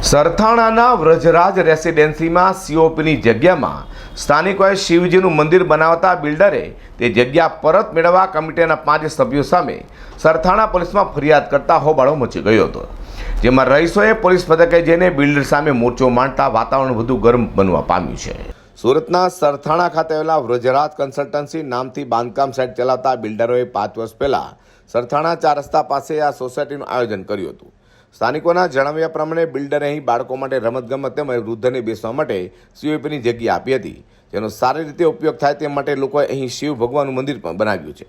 સરથાણાના વ્રજરાજ રેસિડેન્સીમાં સીઓપીની જગ્યામાં સ્થાનિકોએ શિવજીનું મંદિર બનાવતા બિલ્ડરે તે જગ્યા પરત મેળવવા કમિટીના 5 સભ્યો સામે સરથાણા પોલીસમાં ફરિયાદ કરતા હોબાળો મચી ગયો હતો, જેમાં રહીશોએ પોલીસ મથકે જઈને બિલ્ડર સામે મોરચો માંડતા વાતાવરણ વધુ ગરમ બનવા પામ્યું છે। સુરતના સરથાણા ખાતે આવેલા વ્રજરાજ કન્સલ્ટન્સી નામથી બાંધકામ સાઇટ ચલાવતા બિલ્ડરોએ 5 વર્ષ પહેલા સરથાણા 4 રસ્તા પાસે આ સોસાયટીનું આયોજન કર્યું હતું। સ્થાનિકોના જણાવ્યા પ્રમાણે બિલ્ડરે અહીં બાળકો માટે રમતગમત તેમજ વૃદ્ધને બેસવા માટે સીઓપીની જગ્યા આપી હતી, જેનો સારી રીતે ઉપયોગ થાય તે માટે લોકોએ અહીં શિવ ભગવાનનું મંદિર પણ બનાવ્યું છે।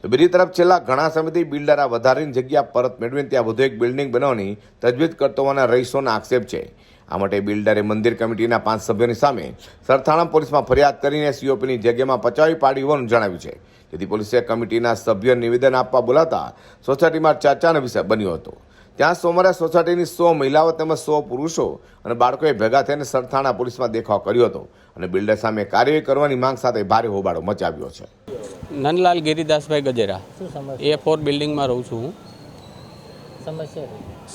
તો બીજી તરફ છેલ્લા ઘણા સમયથી બિલ્ડર આ વધારાની જગ્યા પરત મેળવીને ત્યાં વધુ એક બિલ્ડિંગ બનાવવાની તજવીજ કરતો હોવાના રહીશોના આક્ષેપ છે। આ માટે બિલ્ડરે મંદિર કમિટીના 5 સભ્યોની સામે સરથાણા પોલીસમાં ફરિયાદ કરીને સીઓપીની જગ્યામાં પચાવી પાડી હોવાનું જણાવ્યું છે, જેથી પોલીસે કમિટીના સભ્યોને નિવેદન આપવા બોલાવતા સોસાયટીમાં ચર્ચાનો વિષય બન્યો હતો। ત્યાં સોમવારે સોસાયટીની 100 મહિલાઓ તેમજ 100 પુરુષો અને બાળકોએ ભેગા થઈને સરથાણા પોલીસમાં દેખાવ કર્યો હતો અને બિલ્ડર સામે કાર્યવાહી કરવાની માંગ સાથે ભારે હોબાળો મચાવ્યો છે। નંદલાલ ગિરિદાસભાઈ ગજેરા, A4 બિલ્ડિંગમાં રહું છું હું।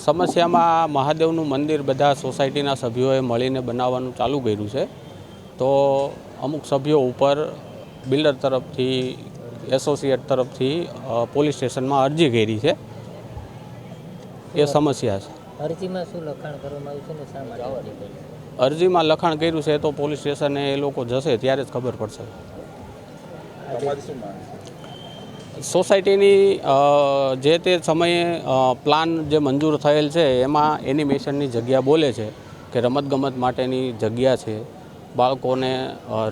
સમસ્યામાં મહાદેવનું મંદિર બધા સોસાયટીના સભ્યોએ મળીને બનાવવાનું ચાલુ કર્યું છે, તો અમુક સભ્યો ઉપર બિલ્ડર તરફથી એસોસિએટ તરફથી પોલીસ સ્ટેશનમાં અરજી કરી છે। એ સમસ્યા છે। અરજીમાં શું લખાણ કરવામાં આવ્યું છે ને શા માટે અરજી કરી? અરજીમાં લખાણ કર્યું છે તો પોલીસ સ્ટેશને એ લોકો જશે ત્યારે જ ખબર પડશે। સોસાયટીની જે તે સમયે પ્લાન જે મંજૂર થયેલ છે એમાં એનિમેશનની જગ્યા બોલે છે કે રમતગમત માટેની જગ્યા છે, બાળકોને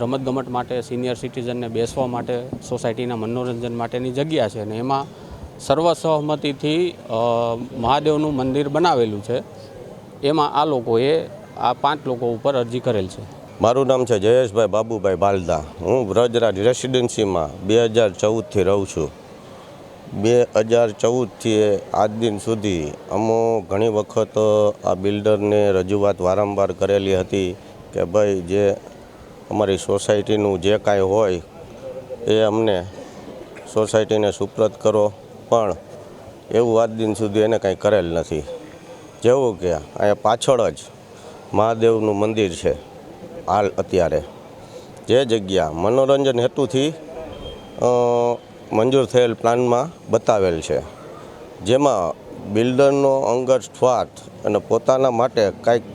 રમતગમત માટે, સિનિયર સિટીઝનને બેસવા માટે, સોસાયટીના મનોરંજન માટેની જગ્યા છે અને એમાં સર્વસહમતિથી મહાદેવનું મંદિર બનાવેલું છે। એમાં આ લોકોએ આ 5 લોકો ઉપર અરજી કરેલ છે। મારું નામ છે જયેશભાઈ બાબુભાઈ બાલદા। હું વ્રજરાજ રેસિડેન્સીમાં 2014થી રહું છું। 2014થી આજ દિન સુધી અમો ઘણી વખત આ બિલ્ડરને રજૂઆત વારંવાર કરેલી હતી કે ભાઈ જે અમારી સોસાયટીનું જે કાંઈ હોય એ અમને સોસાયટીને સુપ્રત કરો, પણ એવું આજ દિન સુધી એને કાંઈ કરેલ નથી। જેવું કે અહીંયા પાછળ જ મહાદેવનું મંદિર છે, હાલ અત્યારે જે જગ્યા મનોરંજન હેતુથી મંજૂર થયેલ પ્લાનમાં બતાવેલ છે, જેમાં બિલ્ડરનો અંગત સ્વાર્થ અને પોતાના માટે કાંઈક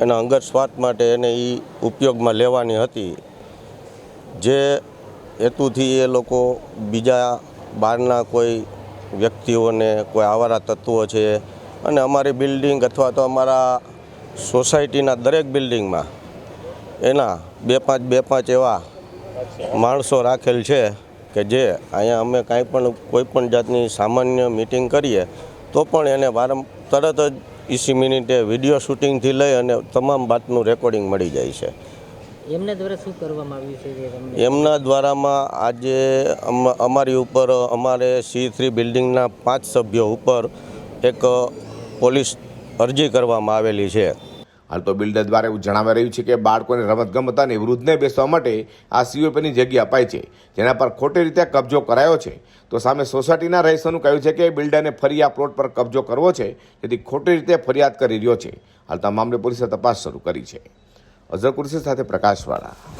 એના અંગત સ્વાર્થ માટે એને એ ઉપયોગમાં લેવાની હતી, જે હેતુથી એ લોકો બીજા બહારના કોઈ વ્યક્તિઓને, કોઈ આવારા તત્વો છે અને અમારી બિલ્ડિંગ અથવા તો અમારા સોસાયટીના દરેક બિલ્ડિંગમાં એના 2-5 એવા માણસો રાખેલ છે કે જે અહીંયા અમે કાંઈ પણ કોઈ પણ જાતની સામાન્ય મિટિંગ કરીએ તો પણ એને તરત જ 20 મિનિટે વિડીયો શૂટિંગથી લઈ અને તમામ વાતનું રેકોર્ડિંગ મળી જાય છે। એમના દ્વારા શું કરવામાં આવ્યું છે? એમના દ્વારામાં આજે અમારી ઉપર, અમારે C3 બિલ્ડિંગના 5 સભ્યો ઉપર એક પોલીસ અરજી કરવામાં આવેલી છે। હાલ તો બિલ્ડર દ્વારા એવું જણાવી રહ્યું છે કે બાળકોને રમતગમત અને વૃદ્ધને બેસવા માટે આ સીઓપીની જગ્યા અપાઈ છે, જેના પર ખોટી રીતે કબજો કરાયો છે। તો સામે સોસાયટીના રહીશોનું કહ્યું છે કે બિલ્ડરને ફરી આ પ્લોટ પર કબજો કરવો છે, જેથી ખોટી રીતે ફરિયાદ કરી રહ્યો છે। હાલ તો મામલે પોલીસે તપાસ શરૂ કરી છે। અઝર કુરશી સાથે પ્રકાશવાળા।